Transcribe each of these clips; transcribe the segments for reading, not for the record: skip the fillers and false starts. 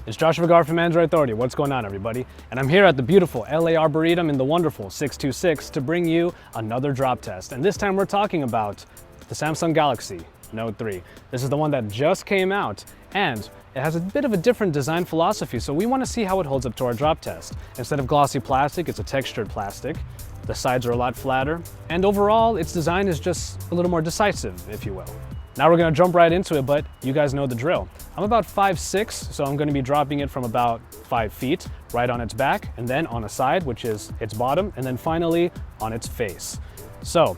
It's Joshua Gar from Android Authority. What's going on, everybody? And I'm here at the beautiful LA Arboretum in the wonderful 626 to bring you another drop test. And this time we're talking about the Samsung Galaxy Note 3. This is the one that just came out, and it has a bit of a different design philosophy, so we want to see how it holds up to our drop test. Instead of glossy plastic, it's a textured plastic. The sides are a lot flatter, and overall, its design is just a little more decisive, if you will. Now we're going to jump right into it, but you guys know the drill. I'm about 5'6", so I'm going to be dropping it from about 5 feet, right on its back, and then on a side, which is its bottom, and then finally on its face. So,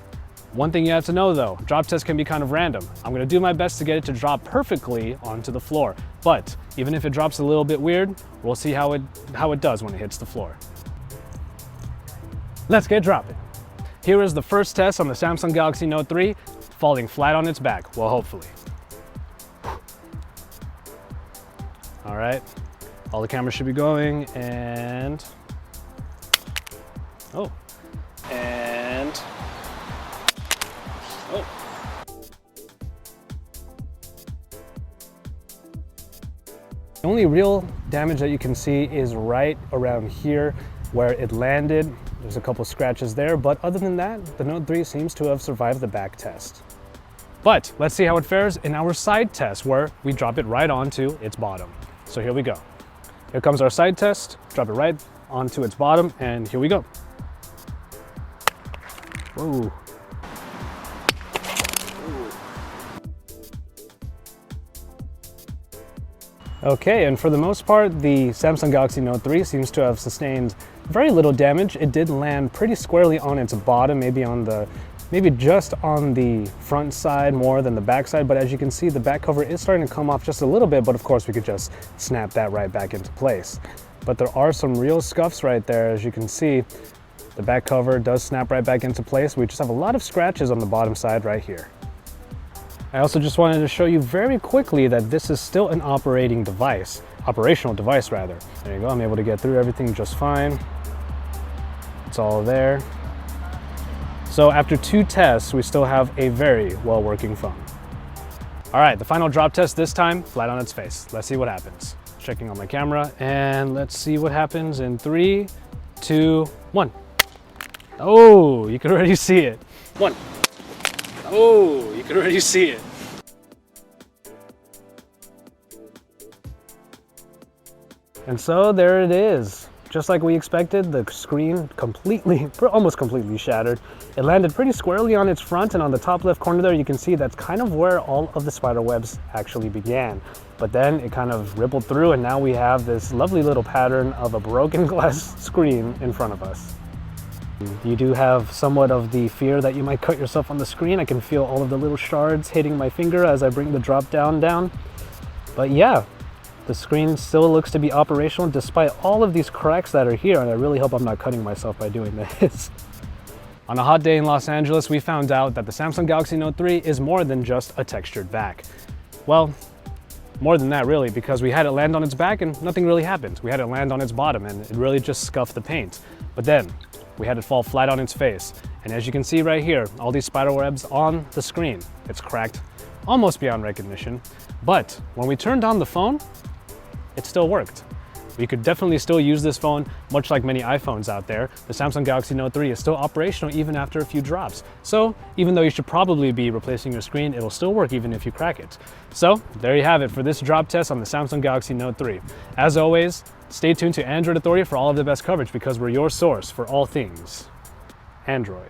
one thing you have to know though, drop tests can be kind of random. I'm going to do my best to get it to drop perfectly onto the floor, but even if it drops a little bit weird, we'll see how it does when it hits the floor. Let's get dropping. Here is the first test on the Samsung Galaxy Note 3, falling flat on its back, well, hopefully. All right, all the cameras should be going, and, oh, and, oh. The only real damage that you can see is right around here where it landed. There's a couple scratches there, but other than that, the Note 3 seems to have survived the back test. But let's see how it fares in our side test where we drop it right onto its bottom. So here we go. Here comes our side test, drop it right onto its bottom, and here we go. Whoa. Okay, and for the most part, the Samsung Galaxy Note 3 seems to have sustained very little damage. It did land pretty squarely on its bottom, maybe just on the front side more than the back side, but as you can see, the back cover is starting to come off just a little bit, but of course we could just snap that right back into place. But there are some real scuffs right there. As you can see, the back cover does snap right back into place. We just have a lot of scratches on the bottom side right here. I also just wanted to show you very quickly that this is still an operational device rather. There you go, I'm able to get through everything just fine. It's all there. So after 2 tests, we still have a very well-working phone. All right, the final drop test this time, flat on its face. Let's see what happens. Checking on my camera, and let's see what happens in 3, 2, 1. Oh, you can already see it. 1. Oh, you can already see it. And so there it is. Just like we expected, the screen almost completely shattered. It landed pretty squarely on its front, and on the top left corner there, you can see that's kind of where all of the spider webs actually began. But then it kind of rippled through, and now we have this lovely little pattern of a broken glass screen in front of us. You do have somewhat of the fear that you might cut yourself on the screen. I can feel all of the little shards hitting my finger as I bring the drop down. But yeah, the screen still looks to be operational despite all of these cracks that are here, and I really hope I'm not cutting myself by doing this. On a hot day in Los Angeles, we found out that the Samsung Galaxy Note 3 is more than just a textured back. Well, more than that really, because we had it land on its back and nothing really happened. We had it land on its bottom and it really just scuffed the paint. But then, we had it fall flat on its face. And as you can see right here, all these spider webs on the screen. It's cracked almost beyond recognition. But when we turned on the phone, it still worked. We could definitely still use this phone, much like many iPhones out there. The Samsung Galaxy Note 3 is still operational even after a few drops. So even though you should probably be replacing your screen, it'll still work even if you crack it. So there you have it for this drop test on the Samsung Galaxy Note 3. As always, stay tuned to Android Authority for all of the best coverage because we're your source for all things Android.